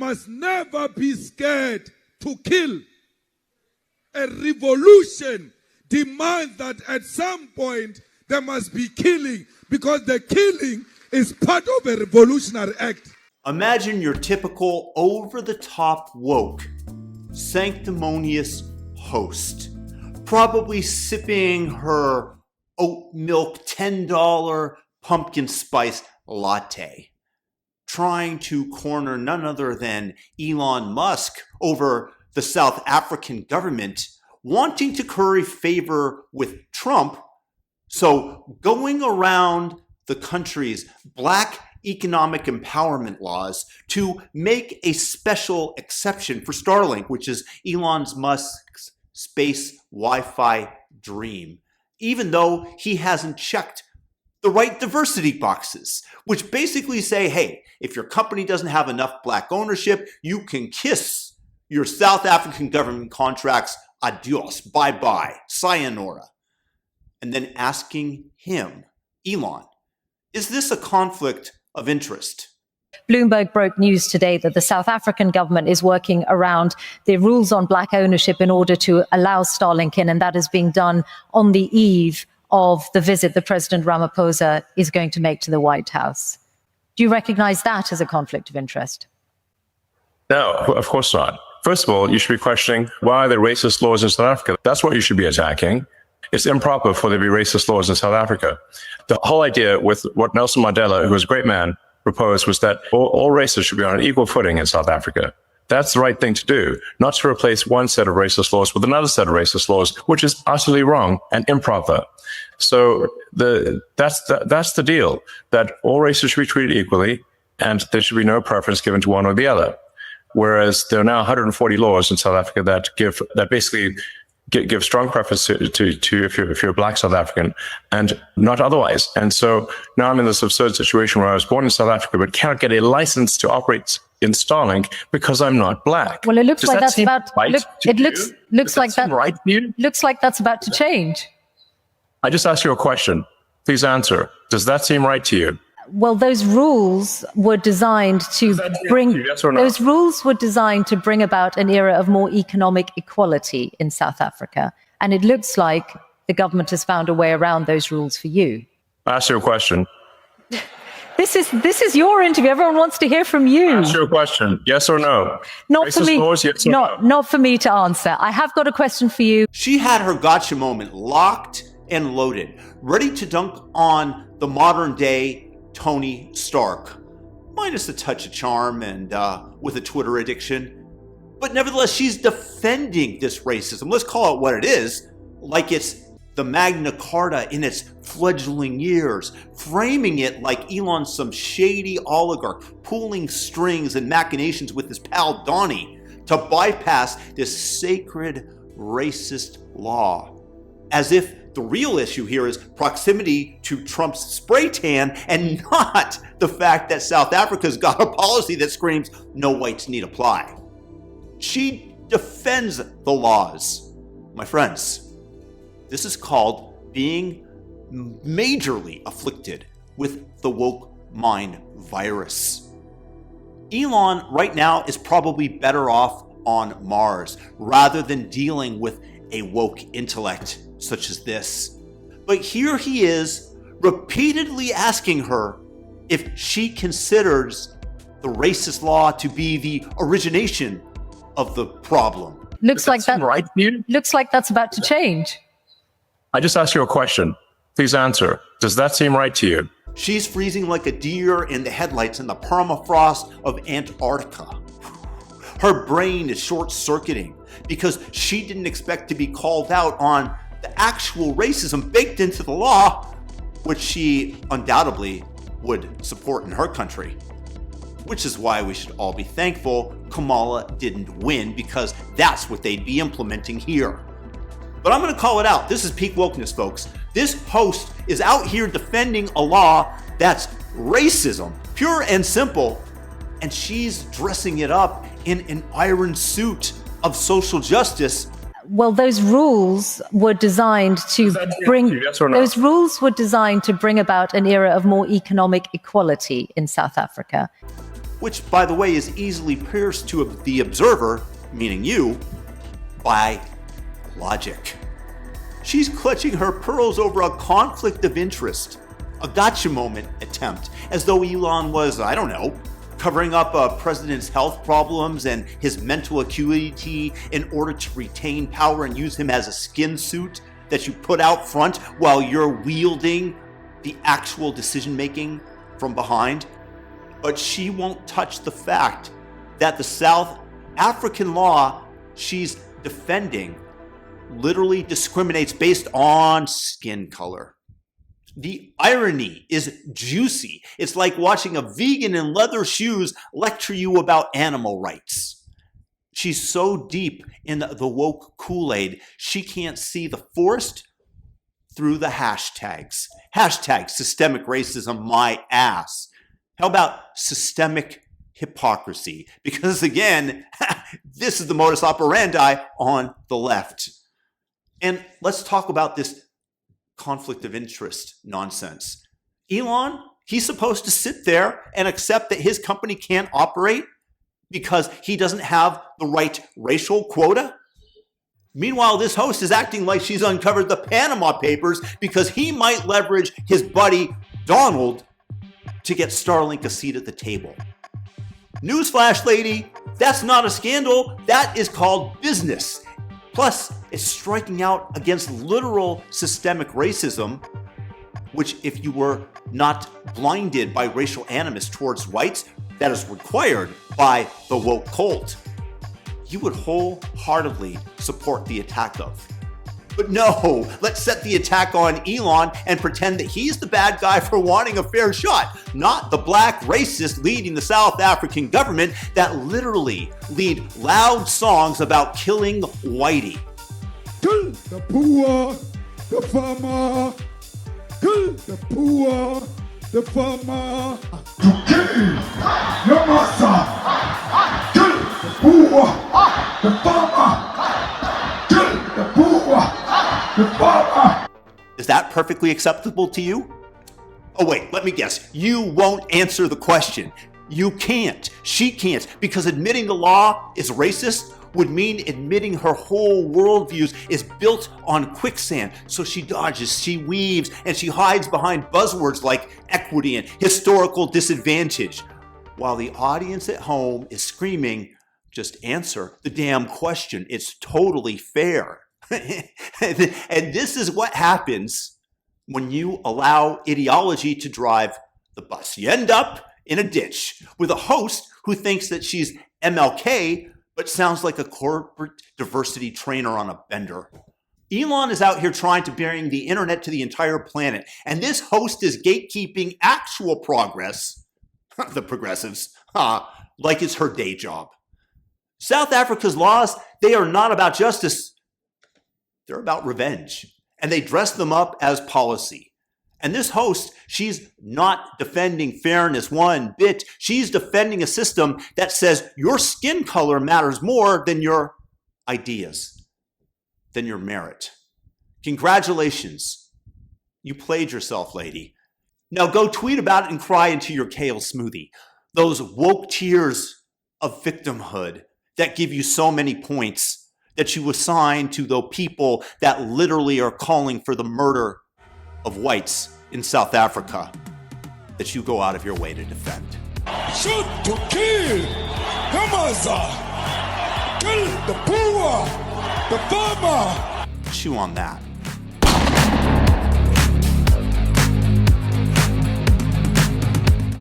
must never be scared to kill. A revolution demands that at some point there must be killing, because the killing is part of a revolutionary act. Imagine your typical over-the-top woke, sanctimonious host, probably sipping her oat milk $10 pumpkin spice latte, trying to corner none other than Elon Musk over the South African government, wanting to curry favor with Trump. So going around the country's black economic empowerment laws to make a special exception for Starlink, which is Elon Musk's space Wi-Fi dream, even though he hasn't checked the right diversity boxes, which basically say, hey, if your company doesn't have enough black ownership, you can kiss your South African government contracts adios, bye-bye, sayonara. And then asking him, Elon, is this a conflict of interest? Bloomberg broke news today that the South African government is working around the rules on black ownership in order to allow Starlink in, and that is being done on the eve of the visit that President Ramaphosa is going to make to the White House. Do you recognize that as a conflict of interest? No, of course not. First of all, you should be questioning why are there racist laws in South Africa. That's what you should be attacking. It's improper for there to be racist laws in South Africa. The whole idea with what Nelson Mandela, who was a great man, proposed was that all races should be on an equal footing in South Africa. That's the right thing to do, not to replace one set of racist laws with another set of racist laws, which is utterly wrong and improper. So that's the deal, that all races should be treated equally and there should be no preference given to one or the other. Whereas there are now 140 laws in South Africa that basically give strong preference to if you're a black South African and not otherwise. And so now I'm in this absurd situation where I was born in South Africa but cannot get a license to operate in Starlink because I'm not black. Well, it looks like that's about right looks like that right to you? Looks like that's about to change. I just asked you a question. Please answer. Does that seem right to you? Well, those rules were designed to bring yes or no? Those rules were designed to bring about an era of more economic equality in South Africa, and it looks like the government has found a way around those rules for you. I asked you a question. This is your interview. Everyone wants to hear from you. Ask your question. Yes or no? Not Racist for me. Laws, yes or no? Not for me to answer. I have got a question for you. She had her gotcha moment locked and loaded, ready to dunk on the modern day Tony Stark, minus a touch of charm and with a Twitter addiction. But nevertheless, she's defending this racism. Let's call it what it is, like it's the Magna Carta in its fledgling years, framing it like Elon's some shady oligarch pulling strings and machinations with his pal Donnie to bypass this sacred racist law. As if the real issue here is proximity to Trump's spray tan and not the fact that South Africa's got a policy that screams no whites need apply. She defends the laws. My friends, this is called being majorly afflicted with the woke mind virus. Elon right now is probably better off on Mars rather than dealing with a woke intellect such as this. But here he is repeatedly asking her if she considers the racist law to be the origination of the problem. Looks like that right to you? Looks like that's about to change. I just asked you a question. Please answer. Does that seem right to you? She's freezing like a deer in the headlights in the permafrost of Antarctica. Her brain is short-circuiting because she didn't expect to be called out on the actual racism baked into the law, which she undoubtedly would support in her country. Which is why we should all be thankful Kamala didn't win, because that's what they'd be implementing here. But I'm going to call it out. This is peak wokeness, folks. This host is out here defending a law that's racism, pure and simple, and she's dressing it up in an iron suit of social justice. Well, those rules were designed to bring yes or no? Those rules were designed to bring about an era of more economic equality in South Africa. which, by the way, is easily pierced to the observer, meaning you, by logic. She's clutching her pearls over a conflict of interest, a gotcha moment attempt, as though Elon was, I don't know, covering up a president's health problems and his mental acuity in order to retain power and use him as a skin suit that you put out front while you're wielding the actual decision-making from behind. But she won't touch the fact that the South African law she's defending literally discriminates based on skin color. The irony is juicy. It's like watching a vegan in leather shoes lecture you about animal rights. She's so deep in the woke Kool-Aid, she can't see the forest through the hashtags. Hashtag systemic racism, my ass. How about systemic hypocrisy? Because again, this is the modus operandi on the left. And let's talk about this conflict of interest nonsense. Elon, he's supposed to sit there and accept that his company can't operate because he doesn't have the right racial quota? Meanwhile, this host is acting like she's uncovered the Panama Papers because he might leverage his buddy Donald to get Starlink a seat at the table. Newsflash, lady, that's not a scandal. That is called business. Plus, it's striking out against literal systemic racism, which, if you were not blinded by racial animus towards whites, that is required by the woke cult, you would wholeheartedly support the attack of. But no, let's set the attack on Elon and pretend that he's the bad guy for wanting a fair shot, not the black racist leading the South African government that literally lead loud songs about killing whitey. Kill the poor, the farmer. Kill the poor, the farmer. To kill your master. Kill the poor, the farmer. Kill the poor, the farmer. Is that perfectly acceptable to you? Oh wait, let me guess. You won't answer the question. You can't. She can't, because admitting the law is racist would mean admitting her whole worldviews is built on quicksand. So she dodges, she weaves, and she hides behind buzzwords like equity and historical disadvantage, while the audience at home is screaming, just answer the damn question. It's totally fair. And this is what happens when you allow ideology to drive the bus. You end up in a ditch with a host who thinks that she's MLK, but sounds like a corporate diversity trainer on a bender. Elon is out here trying to bring the internet to the entire planet, and this host is gatekeeping actual progress, the progressives, like it's her day job. South Africa's laws, they are not about justice. They're about revenge, and they dress them up as policy. And this host, she's not defending fairness one bit. She's defending a system that says your skin color matters more than your ideas, than your merit. Congratulations. You played yourself, lady. Now go tweet about it and cry into your kale smoothie. Those woke tears of victimhood that give you so many points that you assign to the people that literally are calling for the murder of whites in South Africa, that you go out of your way to defend. Shoot to kill the master. Kill the poor, the farmer. Chew on that.